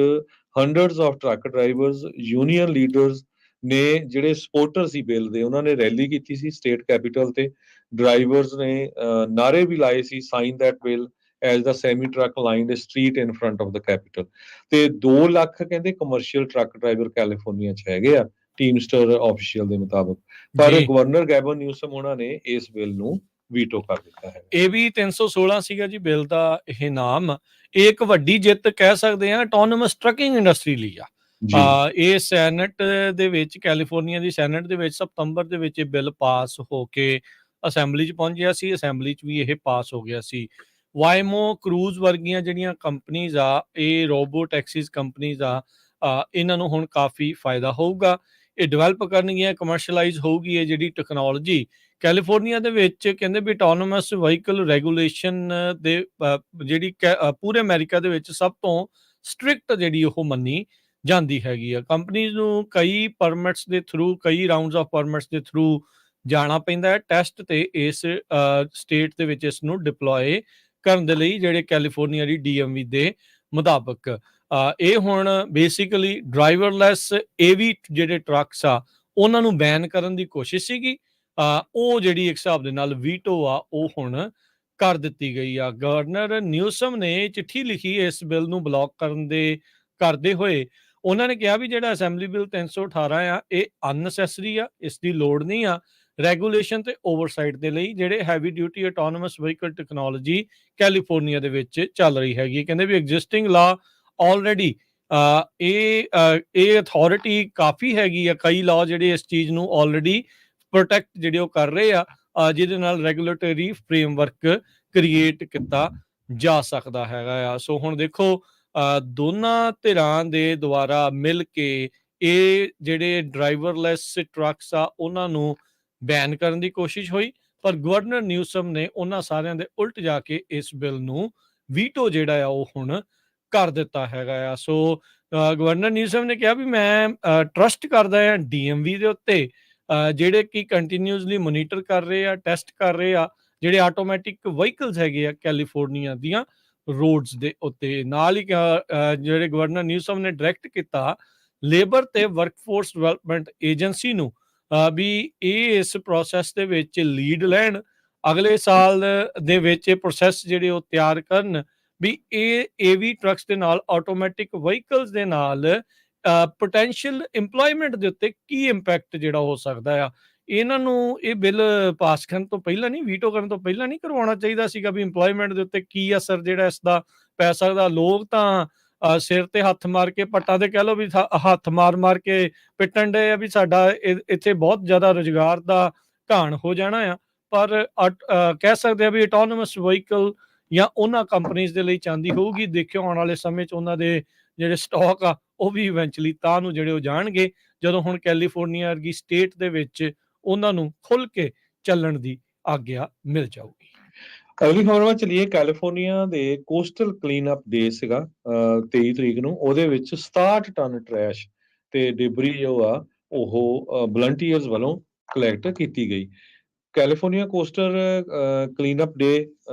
hundreds of truck drivers union leaders ਨੇ ਜਿਹੜੇ ਸਪੋਰਟਰ ਸੀ ਬਿੱਲ ਦੇ, ਉਹਨਾਂ ਨੇ ਰੈਲੀ ਕੀਤੀ ਸੀ ਸਟੇਟ ਕੈਪੀਟਲ ਤੇ। ਡਰਾਈਵਰਸ ਨੇ ਨਾਰੇ ਵੀ ਲਾਏ ਸੀ, sign that bill as the semi truck line street in front of the capitol. ਤੇ 2 ਲੱਖ ਕਹਿੰਦੇ ਕਮਰਸ਼ੀਅਲ ਟਰੱਕ ਡਰਾਈਵਰ ਕੈਲੀਫੋਰਨੀਆ 'ਚ ਹੈਗੇ ਆ ਟੀਮਸਟਰ ਆਫੀਸ਼ੀਅਲ ਦੇ ਮੁਤਾਬਕ, ਪਰ ਗਵਰਨਰ ਗੈਬਨ ਨਿਊਸਮ ਉਹਨਾਂ ਨੇ ਇਸ ਬਿੱਲ ਨੂੰ ਵੀਟੋ ਕਰ ਦਿੱਤਾ ਹੈ। ਇਹ ਵੀ 316 ਸੀਗਾ ਜੀ ਬਿੱਲ ਦਾ ਇਹ ਨਾਮ। ਇਹ ਇੱਕ ਵੱਡੀ ਜਿੱਤ ਕਹਿ ਸਕਦੇ ਆ ਆਟੋਨੋਮਸ ਟਰੱਕਿੰਗ ਇੰਡਸਟਰੀ ਲਈ ਆ। ਇਹ ਸੈਨੇਟ ਦੇ ਵਿੱਚ, ਕੈਲੀਫੋਰਨੀਆ ਦੀ ਸੈਨੇਟ ਦੇ ਵਿੱਚ ਸਤੰਬਰ ਦੇ ਵਿੱਚ ਇਹ ਬਿੱਲ ਪਾਸ ਹੋ ਕੇ ਅਸੈਂਬਲੀ 'ਚ ਪਹੁੰਚਿਆ ਸੀ। ਅਸੈਂਬਲੀ 'ਚ ਵੀ ਇਹ ਪਾਸ ਹੋ ਗਿਆ ਸੀ। ਵਾਇਮੋ ਕਰੂਜ਼ ਵਰਗੀਆਂ ਜਿਹੜੀਆਂ ਕੰਪਨੀਜ਼ ਆ, ਇਹ ਰੋਬੋ ਟੈਕਸੀਜ਼ ਕੰਪਨੀਜ਼ ਆ, ਇਹਨਾਂ ਨੂੰ ਹੁਣ ਕਾਫੀ ਫਾਇਦਾ ਹੋਊਗਾ। ਇਹ ਡਿਵੈਲਪ ਕਰਨਗੀਆਂ, ਕਮਰਸ਼ੀਅਲਾਈਜ਼ ਹੋਊਗੀ ਇਹ ਜਿਹੜੀ ਟੈਕਨੋਲੋਜੀ, ਕੈਲੀਫੋਰਨੀਆ ਦੇ ਵਿੱਚ ਕਹਿੰਦੇ ਵੀ ਆਟੋਨੋਮਸ ਵਹੀਕਲ ਰੈਗੂਲੇਸ਼ਨ ਦੇ ਜਿਹੜੀ ਪੂਰੇ ਅਮਰੀਕਾ ਦੇ ਵਿੱਚ ਸਭ ਤੋਂ ਸਟ੍ਰਿਕਟ ਜਿਹੜੀ ਉਹ ਮੰਨੀ ਜਾਂਦੀ ਹੈਗੀ ਆ। ਕੰਪਨੀਜ਼ ਨੂੰ ਕਈ ਪਰਮਿਟਸ ਦੇ ਥਰੂ, ਕਈ ਰਾਉਂਡਸ ਆਫ ਪਰਮਿਟਸ ਦੇ ਥਰੂ ਜਾਣਾ ਪੈਂਦਾ ਹੈ ਟੈਸਟ ਤੇ ਇਸ ਸਟੇਟ ਦੇ ਵਿੱਚ ਇਸ ਨੂੰ ਡਿਪਲੋਏ ਕਰਨ ਦੇ ਲਈ, ਜਿਹੜੇ ਕੈਲੀਫੋਰਨੀਆ ਦੀ DMV ਦੇ ਮੁਤਾਬਕ। ਇਹ ਹੁਣ ਬੇਸਿਕਲੀ ਡਰਾਈਵਰਲੈਸ ਏਵੀ ਜਿਹੜੇ ਟਰੱਕਸ ਆ ਉਹਨਾਂ ਨੂੰ ਬੈਨ ਕਰਨ ਦੀ ਕੋਸ਼ਿਸ਼ ਸੀਗੀ। ਉਹ ਜਿਹੜੀ ਇੱਕ ਹਿਸਾਬ ਦੇ ਨਾਲ ਵੀਟੋ ਆ ਉਹ ਹੁਣ ਕਰ ਦਿੱਤੀ ਗਈ ਆ। ਗਵਰਨਰ ਨਿਊਸਮ ਨੇ ਚਿੱਠੀ ਲਿਖੀ ਇਸ ਬਿੱਲ ਨੂੰ ਬਲੌਕ ਕਰਦੇ ਹੋਏ। ਉਹਨਾਂ ਨੇ ਕਿਹਾ ਵੀ ਜਿਹੜਾ ਅਸੈਂਬਲੀ ਬਿੱਲ 318 ਆ ਇਹ ਅਨਨੈਸੈਸਰੀ ਆ, ਇਸ ਦੀ ਲੋੜ ਨਹੀਂ ਆ ਰੈਗੂਲੇਸ਼ਨ ਤੇ ਓਵਰਸਾਈਟ ਦੇ ਲਈ, ਜਿਹੜੇ heavy duty autonomous vehicle technology California ਦੇ ਵਿੱਚ ਚੱਲ ਰਹੀ ਹੈਗੀ। ਕਹਿੰਦੇ ਵੀ ਐਗਜ਼ਿਸਟਿੰਗ ਲਾ ਆਲਰੇਡੀ ਇਹ ਅਥਾਰਟੀ ਕਾਫੀ ਹੈਗੀ ਆ, ਕਈ ਲਾ ਜਿਹੜੇ ਇਸ ਚੀਜ਼ ਨੂੰ ਆਲਰੇਡੀ ਪ੍ਰੋਟੈਕਟ ਜਿਹੜੇ ਉਹ ਕਰ ਰਹੇ ਆ, ਜਿਹਦੇ ਨਾਲ ਰੈਗੂਲੇਟਰੀ ਫਰੇਮਵਰਕ ਕ੍ਰੀਏਟ ਕੀਤਾ ਜਾ ਸਕਦਾ ਹੈਗਾ ਆ। ਸੋ ਹੁਣ ਦੇਖੋ ਦੋਨਾਂ ਧਿਰਾਂ ਦੇ ਦੁਆਰਾ ਮਿਲ ਕੇ ਇਹ ਜਿਹੜੇ ਡਰਾਈਵਰਲੈਸ ਟਰੱਕਸ ਆ ਉਹਨਾਂ ਨੂੰ ਬੈਨ ਕਰਨ ਦੀ ਕੋਸ਼ਿਸ਼ ਹੋਈ, ਪਰ ਗਵਰਨਰ ਨਿਊਸਮ ਨੇ ਉਹਨਾਂ ਸਾਰਿਆਂ ਦੇ ਉਲਟ ਜਾ ਕੇ ਇਸ ਬਿੱਲ ਨੂੰ ਵੀਟੋ ਜਿਹੜਾ ਆ ਉਹ ਹੁਣ ਕਰ ਦਿੱਤਾ ਹੈਗਾ ਆ। ਸੋ ਗਵਰਨਰ ਨਿਊਸਮ ਨੇ ਕਿਹਾ ਵੀ ਮੈਂ ਟਰਸਟ ਕਰਦਾ ਹਾਂ DMV ਦੇ ਉੱਤੇ, ਜਿਹੜੇ ਕਿ ਕੰਟੀਨਿਊਸਲੀ ਮੋਨੀਟਰ ਕਰ ਰਹੇ ਆ, ਟੈਸਟ ਕਰ ਰਹੇ ਆ ਜਿਹੜੇ ਆਟੋਮੈਟਿਕ ਵਹੀਕਲਸ ਹੈਗੇ ਆ ਕੈਲੀਫੋਰਨੀਆ ਦੀਆਂ ਰੋਡਸ ਦੇ ਉੱਤੇ। ਨਾਲ ਹੀ ਜਿਹੜੇ ਗਵਰਨਰ ਨਿਊਸਮ ਨੇ ਡਾਇਰੈਕਟ ਕੀਤਾ ਲੇਬਰ ਤੇ ਵਰਕਫੋਰਸ ਡਿਵੈਲਪਮੈਂਟ ਏਜੰਸੀ ਨੂੰ ਵੀ ਇਹ ਇਸ ਪ੍ਰੋਸੈਸ ਦੇ ਵਿੱਚ ਲੀਡ ਲੈਣ, ਅਗਲੇ ਸਾਲ ਦੇ ਵਿੱਚ ਇਹ ਪ੍ਰੋਸੈਸ ਜਿਹੜੇ ਉਹ ਤਿਆਰ ਕਰਨ ਵੀ ਇਹ AV ਟਰੱਕਸ ਦੇ ਨਾਲ ਆਟੋਮੈਟਿਕ ਵਹੀਕਲਸ ਦੇ ਨਾਲ ਪੋਟੈਂਸ਼ੀਅਲ ਇੰਪਲੋਇਮੈਂਟ ਦੇ ਉੱਤੇ ਕੀ ਇੰਪੈਕਟ ਜਿਹੜਾ ਹੋ ਸਕਦਾ ਆ। ਇਹਨਾਂ ਨੂੰ ਇਹ ਬਿੱਲ ਪਾਸ ਕਰਨ ਤੋਂ ਪਹਿਲਾਂ ਨਹੀਂ, ਵੀਟੋ ਕਰਨ ਤੋਂ ਪਹਿਲਾਂ ਨਹੀਂ ਕਰਵਾਉਣਾ ਚਾਹੀਦਾ ਸੀਗਾ ਵੀ ਇੰਪਲੋਇਮੈਂਟ ਦੇ ਉੱਤੇ ਕੀ ਅਸਰ ਜਿਹੜਾ ਇਸ ਦਾ ਪੈ ਸਕਦਾ। ਲੋਕ ਤਾਂ ਸਿਰ ਤੇ ਹੱਥ ਮਾਰ ਕੇ, ਪੱਟਾਂ ਤੇ ਕਹਿ ਲਓ ਵੀ ਹੱਥ ਮਾਰ ਕੇ ਪਿੱਟਣ ਡਏ ਆ ਵੀ ਸਾਡਾ ਇੱਥੇ ਬਹੁਤ ਜ਼ਿਆਦਾ ਰੁਜ਼ਗਾਰ ਦਾ ਘਾਣ ਹੋ ਜਾਣਾ ਆ। ਪਰ ਕਹਿ ਸਕਦੇ ਆ ਵੀ ਆਟੋਨੋਮਸ ਵਹੀਕਲ ਜਾਂ ਉਹਨਾਂ ਕੰਪਨੀਆਂ ਦੇ ਲਈ ਚਾਂਦੀ ਹੋਊਗੀ। ਦੇਖਿਓ ਆਉਣ ਵਾਲੇ ਸਮੇਂ 'ਚ ਉਹਨਾਂ ਦੇ ਜਿਹੜੇ ਸਟਾਕ ਆ ਉਹ ਵੀ ਇਵੈਂਚੁਅਲੀ ਤਾਂ ਨੂੰ ਜਿਹੜੇ ਉਹ ਜਾਣਗੇ, ਜਦੋਂ ਹੁਣ ਕੈਲੀਫੋਰਨੀਆ ਵਰਗੀ ਸਟੇਟ ਦੇ ਵਿੱਚ ਉਹਨਾਂ ਨੂੰ ਖੁੱਲ ਕੇ ਚੱਲਣ ਦੀ ਆਗਿਆ ਮਿਲ ਜਾਊਗੀ। ਅਗਲੀ ਖਬਰ ਵੱਲ ਚਲੀਏ। ਕੈਲੀਫੋਰਨੀਆ ਦੇ ਕੋਸਟਲ ਕਲੀਨ ਅਪ ਡੇ ਸੀਗਾ 23 ਤਰੀਕ ਨੂੰ, ਉਹਦੇ ਵਿੱਚ 67 ਟਨ ਟਰੈਸ਼ ਤੇ ਡਿਬਰੀ ਜੋ ਆ ਉਹ ਵਲੰਟੀਅਰਸ ਵੱਲੋਂ ਕਲੈਕਟ ਕੀਤੀ ਗਈ। ਕੈਲੀਫੋਰਨੀਆ ਕੋਸਟਲ ਕਲੀਨ ਅਪ ਡੇ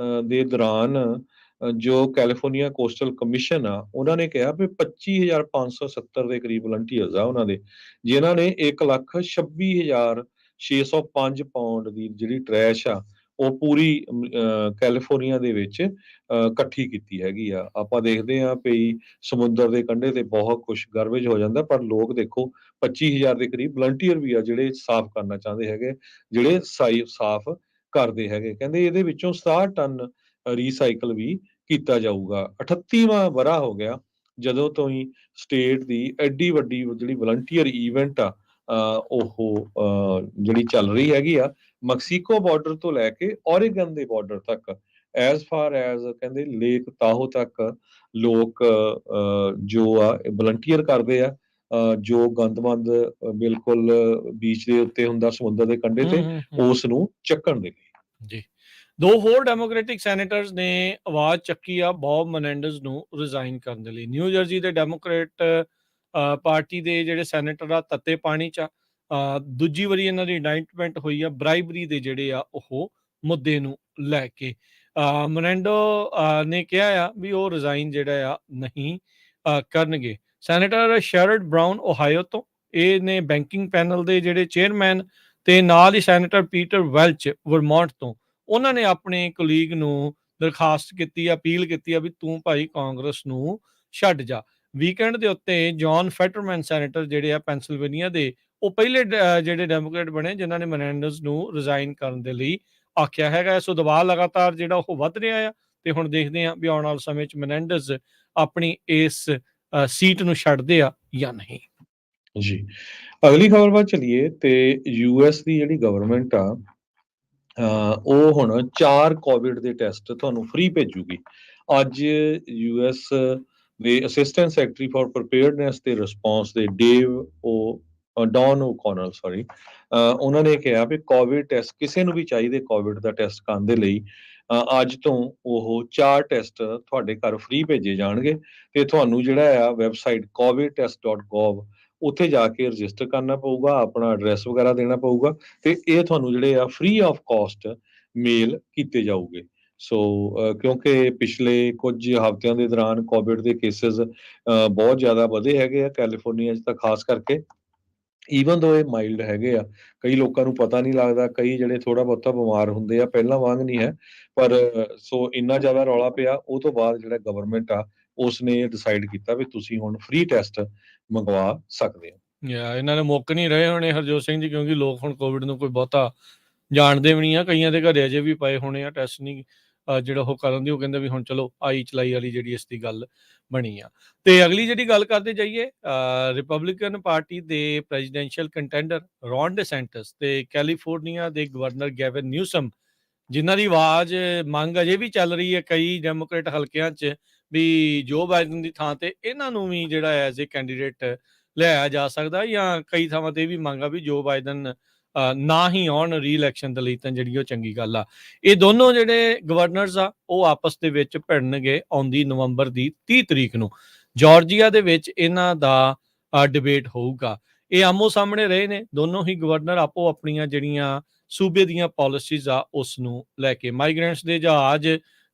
ਦੇ ਦੌਰਾਨ ਜੋ ਕੈਲੀਫੋਰਨੀਆ ਕੋਸਟਲ ਕਮਿਸ਼ਨ ਆ ਉਹਨਾਂ ਨੇ ਕਿਹਾ ਵੀ 25,570 ਦੇ ਕਰੀਬ ਵਲੰਟੀਅਰਸ ਆ ਉਹਨਾਂ ਦੇ, ਜਿਨ੍ਹਾਂ ਨੇ 1,26,605 ਪਾਉਂਡ ਦੀ ਜਿਹੜੀ ਟਰੈਸ਼ ਆ ਉਹ ਪੂਰੀ ਕੈਲੀਫੋਰਨੀਆ ਦੇ ਵਿੱਚ ਇਕੱਠੀ ਕੀਤੀ ਹੈਗੀ ਆ। ਆਪਾਂ ਦੇਖਦੇ ਹਾਂ ਵੀ ਸਮੁੰਦਰ ਦੇ ਕੰਢੇ ਤੇ ਬਹੁਤ ਕੁਛ ਗਾਰਬੇਜ ਹੋ ਜਾਂਦਾ, ਪਰ ਲੋਕ ਦੇਖੋ 25,000 ਦੇ ਕਰੀਬ ਵਲੰਟੀਅਰ ਵੀ ਆ ਜਿਹੜੇ ਸਾਫ਼ ਕਰਨਾ ਚਾਹੁੰਦੇ ਹੈਗੇ, ਜਿਹੜੇ ਸਾਫ਼ ਕਰਦੇ ਹੈਗੇ। ਕਹਿੰਦੇ ਇਹਦੇ ਵਿੱਚੋਂ 67 ਟਨ ਰੀਸਾਈਕਲ ਵੀ ਕੀਤਾ ਜਾਊਗਾ। 38ਵਾਂ ਵਰ੍ਹਾ ਹੋ ਗਿਆ ਜਦੋਂ ਤੋਂ ਹੀ ਸਟੇਟ ਦੀ ਐਡੀ ਵੱਡੀ ਜਿਹੜੀ ਵਲੰਟੀਅਰ ਈਵੈਂਟ ਆ ਉਹ ਜਿਹੜੀ ਚੱਲ ਰਹੀ ਹੈਗੀ ਆ, ਮੈਕਸੀਕੋ ਬਾਰਡਰ ਤੋਂ ਲੈ ਕੇ ਓਰੇਗਨ ਦੇ ਬਾਰਡਰ ਤੱਕ, ਐਜ਼ ਫਾਰ ਐਜ਼ ਕਹਿੰਦੇ ਲੇਕ ਤਾਹੋ ਤੱਕ ਲੋਕ ਜੋ ਆ ਵਲੰਟੀਅਰ ਕਰਦੇ ਆ, ਜੋ ਗੰਦਮੰਦ ਬਿਲਕੁਲ ਬੀਚ ਦੇ ਉੱਤੇ ਹੁੰਦਾ, ਸਮੁੰਦਰ ਦੇ ਕੰਢੇ ਤੇ, ਉਸ ਨੂੰ ਚੱਕਣ ਦੇ ਲਈ। ਜੀ, ਦੋ ਹੋਰ ਡੈਮੋਕ੍ਰੈਟਿਕ ਸੈਨੇਟਰਸ ਨੇ ਆਵਾਜ਼ ਚੱਕੀ ਆ ਬੌਬ ਮਨੈਂਡਜ਼ ਨੂੰ ਰਿਜ਼ਾਈਨ ਕਰਨ ਦੇ ਲਈ। ਨਿਊ ਜਰਸੀ ਦੇ ਡੈਮੋਕ੍ਰੇਟ ਪਾਰਟੀ ਦੇ ਜਿਹੜੇ ਸੈਨੇਟਰ ਆ ਤੱਤੇ ਪਾਣੀ 'ਚ ਦੂਜੀ ਵਾਰੀ ਇਹਨਾਂ ਦੀ ਇੰਡਾਈਟਮੈਂਟ ਹੋਈ ਆ ਬ੍ਰਾਈਬਰੀ ਦੇ ਜਿਹੜੇ ਆ ਉਹ ਮੁੱਦੇ ਨੂੰ ਲੈ ਕੇ। ਮਨੈਂਡੋ ਨੇ ਕਿਹਾ ਆ ਵੀ ਉਹ ਰਿਜ਼ਾਈਨ ਜਿਹੜਾ ਆ ਨਹੀਂ ਕਰਨਗੇ। ਸੈਨੇਟਰ ਸ਼ੈਰਡ ਬਰਾਊਨ ਓਹਾਇਓ ਤੋਂ, ਇਹ ਨੇ ਬੈਂਕਿੰਗ ਪੈਨਲ ਦੇ ਜਿਹੜੇ ਚੇਅਰਮੈਨ, ਤੇ ਨਾਲ ਹੀ ਸੈਨੇਟਰ ਪੀਟਰ ਵੈਲਚ ਵਰਮੌਂਟ ਤੋਂ। ਉਹਨਾਂ ਨੇ ਆਪਣੇ ਕੁਲੀਗ ਨੂੰ ਦਰਖਾਸਤ ਕੀਤੀ, ਅਪੀਲ ਕੀਤੀ ਆ ਵੀ ਤੂੰ ਭਾਈ ਕਾਂਗਰਸ ਨੂੰ ਛੱਡ ਜਾ। ਵੀਕਐਂਡ ਦੇ ਉੱਤੇ ਜੌਨ ਫੈਟਰਮੈਨ ਸੈਨੇਟਰ ਜਿਹੜੇ ਆ ਪੈਂਸਿਲਵੇਨੀਆ ਦੇ, ਉਹ ਪਹਿਲੇ ਜਿਹੜੇ ਡੈਮੋਕ੍ਰੇਟ ਬਣੇ ਜਿਨ੍ਹਾਂ ਨੇ ਮਨੈਂਡਜ਼ ਨੂੰ ਰਿਜ਼ਾਈਨ ਕਰਨ ਦੇ ਲਈ ਆਖਿਆ ਹੈਗਾ। ਸੋ ਦਬਾਅ ਲਗਾਤਾਰ ਜਿਹੜਾ ਉਹ ਵੱਧ ਰਿਹਾ ਆ, ਤੇ ਹੁਣ ਦੇਖਦੇ ਹਾਂ ਵੀ ਆਉਣ ਵਾਲੇ ਸਮੇਂ 'ਚ ਮਨੈਂਡਜ਼ ਆਪਣੀ ਇਸ ਸੀਟ ਨੂੰ ਛੱਡਦੇ ਆ ਜਾਂ ਨਹੀਂ। ਜੀ, ਅਗਲੀ ਖਬਰ ਵੱਲ ਚਲੀਏ ਤੇ US ਦੀ ਜਿਹੜੀ ਗਵਰਨਮੈਂਟ ਆ ਉਹ ਹੁਣ 4 ਕੋਵਿਡ ਦੇ ਟੈਸਟ ਤੁਹਾਨੂੰ ਫ੍ਰੀ ਭੇਜੂਗੀ। ਅੱਜ US ਦੇ ਅਸਿਸਟੈਂਟ ਸੈਕਟਰੀ ਫਾਰ ਪ੍ਰੀਪੇਅਰਡਨੈਸ ਤੇ ਰਿਸਪੌਂਸ ਦੇ ਡੇਵ ਡੌਨ ਓਕੋਨਰ ਸੌਰੀ, ਉਹਨਾਂ ਨੇ ਕਿਹਾ ਵੀ ਕੋਵਿਡ ਟੈਸਟ ਕਿਸੇ ਨੂੰ ਵੀ ਚਾਹੀਦੇ ਕੋਵਿਡ ਦਾ ਟੈਸਟ ਕਰਨ ਦੇ ਲਈ ਅੱਜ ਤੋਂ ਉਹ 4 ਟੈਸਟ ਤੁਹਾਡੇ ਘਰ ਫ੍ਰੀ ਭੇਜੇ ਜਾਣਗੇ ਤੇ ਤੁਹਾਨੂੰ ਜਿਹੜਾ ਆ ਵੈਬਸਾਈਟ covidtest.gov ਉੱਥੇ ਜਾ ਕੇ ਰਜਿਸਟਰ ਕਰਨਾ ਪਊਗਾ, ਆਪਣਾ ਐਡਰੈਸ ਵਗੈਰਾ ਦੇਣਾ ਪਊਗਾ ਤੇ ਇਹ ਤੁਹਾਨੂੰ ਜਿਹੜੇ ਆ ਫ੍ਰੀ ਆਫ ਕਾਸਟ ਮੇਲ ਕੀਤੇ ਜਾਊਗੇ। ਸੋ ਕਿਉਂਕਿ ਪਿਛਲੇ ਕੁਝ ਹਫ਼ਤਿਆਂ ਦੇ ਦੌਰਾਨ ਕੋਵਿਡ ਦੇ ਕੇਸਿਸ ਬਹੁਤ ਜ਼ਿਆਦਾ ਵਧੇ ਹੈਗੇ ਆ ਕੈਲੀਫੋਰਨੀਆ 'ਚ ਤਾਂ ਖਾਸ ਕਰਕੇ। ਈਵਨ ਦੋ ਇਹ ਮਾਈਲਡ ਹੈਗੇ ਆ, ਕਈ ਲੋਕਾਂ ਨੂੰ ਪਤਾ ਨਹੀਂ ਲੱਗਦਾ, ਕਈ ਜਿਹੜੇ ਥੋੜ੍ਹਾ ਬਹੁਤਾ ਬਿਮਾਰ ਹੁੰਦੇ ਆ, ਪਹਿਲਾਂ ਵਾਂਗ ਨਹੀਂ ਹੈ। ਪਰ ਸੋ ਇੰਨਾ ਜ਼ਿਆਦਾ ਰੌਲਾ ਪਿਆ, ਉਹ ਤੋਂ ਬਾਅਦ ਜਿਹੜਾ ਗਵਰਨਮੈਂਟ ਆ ਉਸਨੇ ਡਿਸਾਈਡ ਕੀਤਾ ਵੀ ਤੁਸੀਂ ਹੁਣ ਫ੍ਰੀ ਟੈਸਟ ਮੰਗਵਾ ਸਕਦੇ ਹੋ। ਇਹਨਾਂ ਨੇ ਮੁੱਕ ਨਹੀਂ ਰਹੇ ਹੋਣੇ ਹਰਜੋਤ ਸਿੰਘ ਜੀ, ਕਿਉਂਕਿ ਲੋਕ ਹੁਣ ਕੋਵਿਡ ਨੂੰ ਕੋਈ ਬਹੁਤਾ ਜਾਣਦੇ ਵੀ ਨਹੀਂ ਆ, ਕਈਆਂ ਦੇ ਘਰੇ ਅਜੇ ਵੀ ਪਏ ਹੋਣੇ ਆ ਟੈਸਟ ਨਹੀਂ ਜਿਹੜਾ ਉਹ ਕਰਨ ਦੀ। ਉਹ ਕਹਿੰਦੇ ਵੀ ਹੁਣ ਚਲੋ ਆਈ ਚਲਾਈ ਵਾਲੀ ਜਿਹੜੀ ਇਸ ਦੀ ਗੱਲ ਬਣੀ ਆ। ਤੇ ਅਗਲੀ ਜਿਹੜੀ ਗੱਲ ਕਰਦੇ ਜਾਈਏ, ਰਿਪਬਲਿਕਨ ਪਾਰਟੀ ਦੇ ਪ੍ਰੈਜ਼ੀਡੈਂਸ਼ੀਅਲ ਕੰਟੈਂਡਰ ਰੌਨ ਡਿਸੈਂਟਸ ਤੇ ਕੈਲੀਫੋਰਨੀਆ ਦੇ ਗਵਰਨਰ ਗੈਵਨ ਨਿਊਸਮ, ਜਿਨ੍ਹਾਂ ਦੀ ਆਵਾਜ਼ ਮੰਗ ਅਜੇ ਵੀ ਚੱਲ ਰਹੀ ਹੈ ਕਈ ਡੈਮੋਕ੍ਰੇਟ ਹਲਕਿਆਂ 'ਚ ਵੀ ਜੋ ਬਾਈਡਨ ਦੀ ਥਾਂ ਤੇ ਇਹਨਾਂ ਨੂੰ ਵੀ ਜਿਹੜਾ ਐਜ਼ ਏ ਕੈਂਡੀਡੇਟ ਲਿਆਇਆ ਜਾ ਸਕਦਾ, ਜਾਂ ਕਈ ਥਾਵਾਂ ਤੇ ਇਹ ਵੀ ਮੰਗ ਆ ਵੀ ਜੋ ਬਾਈਡਨ ਨਾ ਹੀ ਆਉਣ ਰੀ-ਇਲੈਕਸ਼ਨ ਦੇ ਲਈ, ਤਾਂ ਜਿਹੜੀ ਉਹ ਚੰਗੀ ਗੱਲ ਆ। ਇਹ ਦੋਨੋਂ ਜਿਹੜੇ ਗਵਰਨਰਸ ਆ ਉਹ ਆਪਸ ਦੇ ਵਿੱਚ ਭਿੜਨਗੇ ਆਉਂਦੀ ਨਵੰਬਰ ਦੀ 30 ਤਰੀਕ ਨੂੰ ਜਾਰਜੀਆ ਦੇ ਵਿੱਚ। ਇਹਨਾਂ ਦਾ ਡਿਬੇਟ ਹੋਊਗਾ। ਇਹ ਆਮੋ ਸਾਹਮਣੇ ਰਹੇ ਨੇ ਦੋਨੋਂ ਹੀ ਗਵਰਨਰ ਆਪੋ ਆਪਣੀਆਂ ਜਿਹੜੀਆਂ ਸੂਬੇ ਦੀਆਂ ਪਾਲਿਸੀਜ਼ ਆ ਉਸ ਨੂੰ ਲੈ ਕੇ। ਮਾਈਗ੍ਰੈਂਟਸ ਦੇ ਜਹਾਜ਼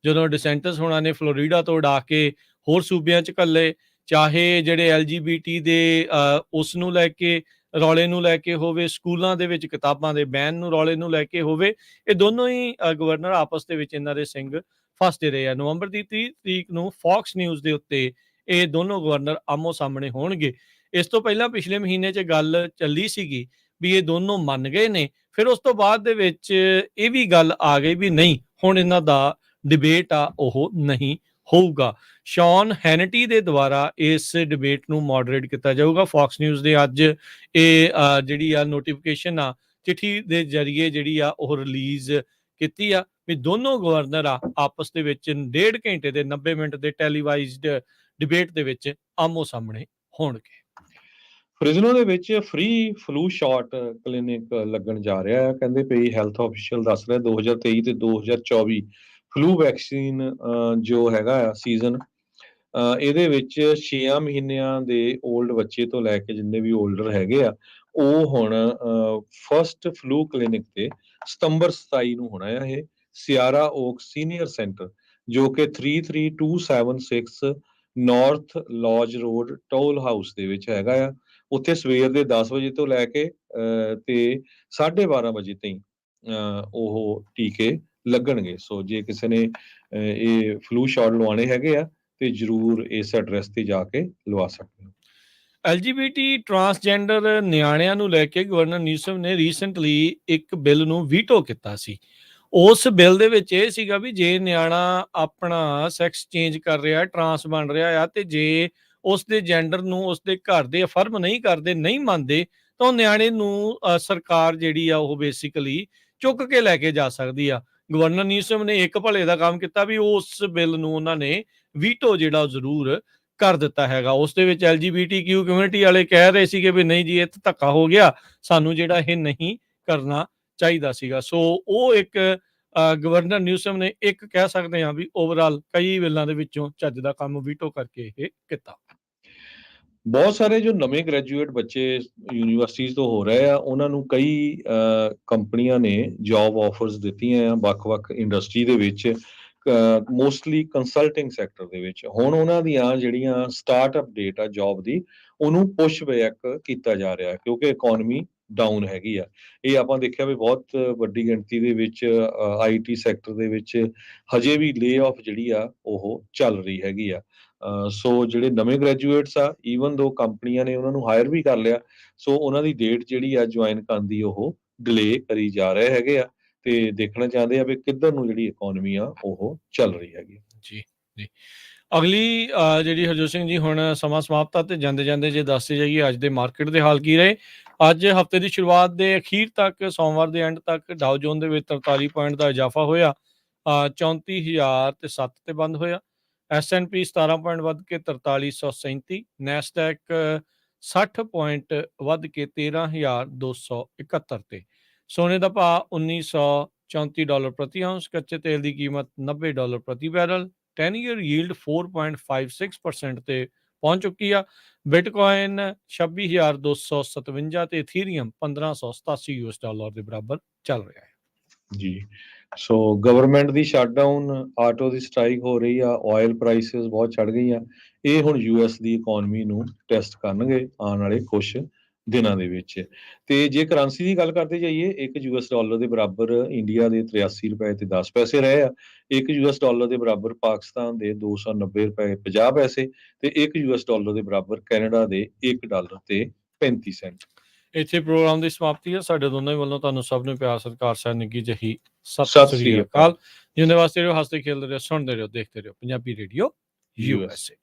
ਜਦੋਂ ਡਿਸੈਂਟਸ ਹੋਣਾ ਨੇ ਫਲੋਰੀਡਾ ਤੋਂ ਉਡਾ ਕੇ ਹੋਰ ਸੂਬਿਆਂ 'ਚ ਘੱਲੇ, ਚਾਹੇ ਜਿਹੜੇ LGBT ਦੇ ਉਸ ਨੂੰ ਲੈ ਕੇ ਰੌਲੇ ਨੂੰ ਲੈ ਕੇ ਹੋਵੇ, ਸਕੂਲਾਂ ਦੇ ਵਿੱਚ ਕਿਤਾਬਾਂ ਦੇ ਬੈਨ ਨੂੰ ਰੌਲੇ ਨੂੰ ਲੈ ਕੇ ਹੋਵੇ, ਇਹ ਦੋਨੋਂ ਹੀ ਗਵਰਨਰ ਆਪਸ ਦੇ ਵਿੱਚ ਇਹਨਾਂ ਦੇ ਸਿੰਘ ਫਸਦੇ ਰਹੇ ਆ। ਨਵੰਬਰ ਦੀ 30 ਤਰੀਕ ਨੂੰ ਫੌਕਸ ਨਿਊਜ਼ ਦੇ ਉੱਤੇ ਇਹ ਦੋਨੋਂ ਗਵਰਨਰ ਆਮੋ ਸਾਹਮਣੇ ਹੋਣਗੇ। ਇਸ ਤੋਂ ਪਹਿਲਾਂ ਪਿਛਲੇ ਮਹੀਨੇ 'ਚ ਗੱਲ ਚੱਲੀ ਸੀਗੀ ਵੀ ਇਹ ਦੋਨੋਂ ਮੰਨ ਗਏ ਨੇ, ਫਿਰ ਉਸ ਤੋਂ ਬਾਅਦ ਦੇ ਵਿੱਚ ਇਹ ਵੀ ਗੱਲ ਆ ਗਈ ਵੀ ਨਹੀਂ, ਹੁਣ ਇਹਨਾਂ ਦਾ ਡਿਬੇਟ ਆ ਉਹ ਨਹੀਂ ਹੋਊਗਾ। ਸ਼ੌਨ ਹੈਨਟੀ ਦੇ ਦੁਆਰਾ ਇਸ ਡਿਬੇਟ ਨੂੰ ਮੋਡਰੇਟ ਕੀਤਾ ਜਾਊਗਾ। ਫੌਕਸ ਨਿਊਜ਼ ਦੇ ਅੱਜ ਇਹ ਜਿਹੜੀ ਆ ਨੋਟੀਫਿਕੇਸ਼ਨ ਆ ਚਿੱਠੀ ਦੇ ਜ਼ਰੀਏ ਜਿਹੜੀ ਆ ਉਹ ਰਿਲੀਜ਼ ਕੀਤੀ ਆ ਵੀ ਦੋਨੋਂ ਗਵਰਨਰ ਆ ਆਪਸ ਦੇ ਵਿੱਚ 1.5 ਘੰਟੇ ਦੇ 90 ਮਿੰਟ ਦੇ ਟੈਲੀਵਾਈਜ਼ਡ ਡਿਬੇਟ ਦੇ ਵਿੱਚ ਆਮੋ ਸਾਹਮਣੇ ਹੋਣਗੇ। ਫ੍ਰਿਜ਼ਨੋ ਦੇ ਵਿੱਚ ਫ੍ਰੀ ਫਲੂ ਸ਼ਾਟ ਕਲੀਨਿਕ ਲੱਗਣ ਜਾ ਰਿਹਾ ਹੈ। ਕਹਿੰਦੇ ਪਈ ਹੈਲਥ ਆਫੀਸ਼ੀਅਲ ਦੱਸ ਰਿਹਾ 2023 ਤੇ 2024 ਫਲੂ ਵੈਕਸੀਨ ਜੋ ਹੈਗਾ ਆ ਸੀਜ਼ਨ, ਇਹਦੇ ਵਿੱਚ 6 ਮਹੀਨਿਆਂ ਦੇ ਓਲਡ ਬੱਚੇ ਤੋਂ ਲੈ ਕੇ ਜਿੰਨੇ ਵੀ ਓਲਡਰ ਹੈਗੇ ਆ, ਉਹ ਹੁਣ ਫਸਟ ਫਲੂ ਕਲੀਨਿਕ ਤੇ ਸਤੰਬਰ 27 ਨੂੰ ਹੋਣਾ ਆ। ਇਹ ਸਿਆਰਾ ਓਕ ਸੀਨੀਅਰ ਸੈਂਟਰ ਜੋ ਕਿ 33276 north lodge road toll house ਦੇ ਵਿੱਚ ਹੈਗਾ ਆ। ਉੱਥੇ ਸਵੇਰ ਦੇ 10 ਵਜੇ ਤੋਂ ਲੈ ਕੇ ਤੇ 12:30 ਵਜੇ ਤਾਈਂ ਉਹ ਟੀਕੇ ਲੱਗਣਗੇ। ਸੋ ਜੇ ਕਿਸੇ ਨੇ ਇਹ ਫਲੂ ਸ਼ਾਟ ਲਵਾਉਣੇ ਹੈਗੇ ਆ ਤੇ ਜ਼ਰੂਰ ਇਸ ਐਡਰੈਸ ਤੇ ਜਾ ਕੇ ਲਵਾ ਸਕਦੇ ਹੋ। LGBT ਟਰਾਂਸਜੈਂਡਰ ਨਿਆਣਿਆਂ ਨੂੰ ਲੈ ਕੇ ਗਵਰਨਰ ਨਿਊਸਮ ਨੇ ਰੀਸੈਂਟਲੀ ਇੱਕ ਬਿੱਲ ਨੂੰ ਵੀਟੋ ਕੀਤਾ ਸੀ। ਉਸ ਬਿੱਲ ਦੇ ਵਿੱਚ ਇਹ ਸੀਗਾ ਵੀ ਜੇ ਨਿਆਣਾ ਆਪਣਾ ਸੈਕਸ ਚੇਂਜ ਕਰ ਰਿਹਾ, ਟਰਾਂਸ ਬਣ ਰਿਹਾ ਆ, ਤੇ ਜੇ ਉਸ ਦੇ ਜੈਂਡਰ ਨੂੰ ਉਸ ਦੇ ਘਰ ਦੇ ਅਫਰਮ ਨਹੀਂ ਕਰਦੇ, ਨਹੀਂ ਮੰਨਦੇ, ਤਾਂ ਉਹ ਨਿਆਣੇ ਨੂੰ ਸਰਕਾਰ ਜਿਹੜੀ ਆ ਉਹ ਬੇਸਿਕਲੀ ਚੁੱਕ ਕੇ ਲੈ ਕੇ ਜਾ ਸਕਦੀ ਆ। ਗਵਰਨਰ ਨਿਊਸਮ ਨੇ ਇੱਕ ਭਲੇ ਦਾ ਕੰਮ ਕੀਤਾ ਵੀ ਉਸ ਬਿੱਲ ਨੂੰ ਉਹਨਾਂ ਨੇ ਵੀਟੋ ਜਿਹੜਾ ਜ਼ਰੂਰ ਕਰ ਦਿੱਤਾ ਹੈਗਾ। ਉਸ ਦੇ ਵਿੱਚ LGBTQ ਕਮਿਊਨਿਟੀ ਵਾਲੇ ਕਹਿ ਰਹੇ ਸੀਗੇ ਵੀ ਨਹੀਂ ਜੀ ਇਹ ਤਾਂ ਧੱਕਾ ਹੋ ਗਿਆ, ਸਾਨੂੰ ਜਿਹੜਾ ਇਹ ਨਹੀਂ ਕਰਨਾ ਚਾਹੀਦਾ ਸੀਗਾ। ਸੋ ਉਹ ਇੱਕ ਗਵਰਨਰ ਨਿਊਸਮ ਨੇ ਇੱਕ ਕਹਿ ਸਕਦੇ ਹਾਂ ਵੀ ਓਵਰਆਲ ਕਈ ਬਿੱਲਾਂ ਦੇ ਵਿੱਚੋਂ ਚੱਜ ਦਾ ਕੰਮ ਵੀਟੋ ਕਰਕੇ ਇਹ ਕੀਤਾ। ਬਹੁਤ ਸਾਰੇ ਜੋ ਨਵੇਂ ਗ੍ਰੈਜੂਏਟ ਬੱਚੇ ਯੂਨੀਵਰਸਿਟੀਜ਼ ਤੋਂ ਹੋ ਰਹੇ ਆ, ਉਹਨਾਂ ਨੂੰ ਕਈ ਕੰਪਨੀਆਂ ਨੇ ਜੌਬ ਆਫਰਸ ਦਿੱਤੀਆਂ ਆ ਵੱਖ-ਵੱਖ ਇੰਡਸਟਰੀ ਦੇ ਵਿੱਚ, ਮੋਸਟਲੀ ਕੰਸਲਟਿੰਗ ਸੈਕਟਰ ਦੇ ਵਿੱਚ। ਹੁਣ ਉਹਨਾਂ ਦੀਆਂ ਜਿਹੜੀਆਂ ਸਟਾਰਟਅਪ ਡੇਟ ਆ ਜੌਬ ਦੀ, ਉਹਨੂੰ ਪੁਸ਼ ਬੈਕ ਕੀਤਾ ਜਾ ਰਿਹਾ ਕਿਉਂਕਿ ਇਕਨੋਮੀ ਡਾਊਨ ਹੈਗੀ ਆ। ਇਹ ਆਪਾਂ ਦੇਖਿਆ ਵੀ ਬਹੁਤ ਵੱਡੀ ਗਿਣਤੀ ਦੇ ਵਿੱਚ IT ਸੈਕਟਰ ਦੇ ਵਿੱਚ ਹਜੇ ਵੀ ਲੇ ਆਫ ਜਿਹੜੀ ਆ ਉਹ ਚੱਲ ਰਹੀ ਹੈਗੀ ਆ। ਸੋ ਜਿਹੜੇ ਨਵੇਂ ਗ੍ਰੈਜੂਏਟਸ ਆ, ਈਵਨ ਦੋ ਕੰਪਨੀਆਂ ਨੇ ਉਹਨਾਂ ਨੂੰ ਹਾਇਰ ਵੀ ਕਰ ਲਿਆ, ਸੋ ਉਹਨਾਂ ਦੀ ਡੇਟ ਜਿਹੜੀ ਆ ਜੁਆਇਨ ਕਰਨ ਦੀ ਉਹ ਡਿਲੇ ਕਰੀ ਜਾ ਰਹੇ ਹੈਗੇ ਆ ਤੇ ਦੇਖਣਾ ਚਾਹੁੰਦੇ ਆ ਵੀ ਕਿੱਧਰ ਨੂੰ ਜਿਹੜੀ ਇਕਨੋਮੀ ਆ ਉਹ ਚੱਲ ਰਹੀ ਹੈਗੀ। ਜੀ ਜੀ ਅਗਲੀ ਜਿਹੜੀ ਹਰਜੋਤ ਸਿੰਘ ਜੀ ਹੁਣ ਸਮਾਂ ਸਮਾਪਤ ਆ ਤੇ ਜਾਂਦੇ ਜਾਂਦੇ ਜੇ ਦੱਸਦੇ ਜਾਈਏ ਅੱਜ ਦੇ ਮਾਰਕੀਟ ਦੇ ਹਾਲ ਕੀ ਰਹੇ। ਅੱਜ ਹਫਤੇ ਦੀ ਸ਼ੁਰੂਆਤ ਦੇ ਅਖੀਰ ਤੱਕ ਸੋਮਵਾਰ ਦੇ ਐਂਡ ਤੱਕ ਡਾਓ ਜੋਨ ਦੇ ਵਿੱਚ 43 ਪੁਆਇੰਟ ਦਾ ਇਜ਼ਾਫਾ ਹੋਇਆ, 34,007 ਤੇ ਬੰਦ ਹੋਇਆ। S&P 17 ਪੁਆਇੰਟ ਵੱਧ ਕੇ 4337, ਨੈਸਡੈਕ 60 ਪੁਆਇੰਟ ਵੱਧ ਕੇ 13,271 ਤੇ। ਸੋਨੇ ਦਾ ਭਾਅ $1934 ਪ੍ਰਤੀ ਆਉਂਸ। ਕੱਚੇ ਤੇਲ ਦੀ ਕੀਮਤ $90 ਪ੍ਰਤੀ ਬੈਰਲ। 10 ਈਅਰ ਯੀਲਡ 4.56% ਤੇ ਪਹੁੰਚ ਚੁੱਕੀ ਆ। ਬਿਟਕੋਇਨ 26,257 ਤੇ ਇਥੀਰੀਅਮ $1587 ਦੇ ਬਰਾਬਰ ਚੱਲ ਰਿਹਾ ਹੈ। ਜੀ, ਸੋ ਗਵਰਨਮੈਂਟ ਦੀ ਸ਼ਟਡਾਊਨ, ਆਟੋ ਦੀ ਸਟ੍ਰਾਈਕ ਹੋ ਰਹੀ ਆ, ਆਇਲ ਪ੍ਰਾਈਸਿਸ ਬਹੁਤ ਚੜ ਗਈਆਂ। ਇਹ ਹੁਣ ਯੂਐਸ ਦੀ ਇਕਨੋਮੀ ਨੂੰ ਟੈਸਟ ਕਰਨਗੇ ਆਉਣ ਵਾਲੇ ਕੁਝ ਦਿਨਾਂ ਦੇ ਵਿੱਚ। ਤੇ ਜੇ ਕਰੰਸੀ ਦੀ ਗੱਲ ਕਰਦੇ ਜਾਈਏ, ਇੱਕ ਯੂਐਸ ਡਾਲਰ ਦੇ ਬਰਾਬਰ ਇੰਡੀਆ ਦੇ 83 ਰੁਪਏ ਤੇ 10 ਪੈਸੇ ਰਹੇ ਆ। ਇੱਕ ਯੂਐਸ ਡਾਲਰ ਦੇ ਬਰਾਬਰ ਪਾਕਿਸਤਾਨ ਦੇ 290 ਰੁਪਏ 50 ਪੈਸੇ ਤੇ ਇੱਕ ਯੂਐਸ ਡਾਲਰ ਦੇ ਬਰਾਬਰ ਕੈਨੇਡਾ ਦੇ $1 ਤੇ 35 ਸੈਂਟ। ਇੱਥੇ ਪ੍ਰੋਗਰਾਮ ਦੀ ਸਮਾਪਤੀ ਹੈ। ਸਾਡੇ ਦੋਨਾਂ ਵੱਲੋਂ ਤੁਹਾਨੂੰ ਸਭ ਨੂੰ ਪਿਆਰ ਸਤਿਕਾਰ ਸਹਿ ਨਿੱਘੀ ਜਿਹੀ ਸਤਿ ਸਤਿ ਸ੍ਰੀ ਸ੍ਰੀ ਅਕਾਲ। ਅਕਾਲ। ਜਿਉਂਦੇ ਵਾਸਤੇ ਰਹੋ, ਹੱਸਦੇ ਖੇਡਦੇ ਰਹੋ, ਸੁਣਦੇ ਰਹੋ, ਦੇਖਦੇ ਰਹੋ ਪੰਜਾਬੀ ਰੇਡੀਓ USA।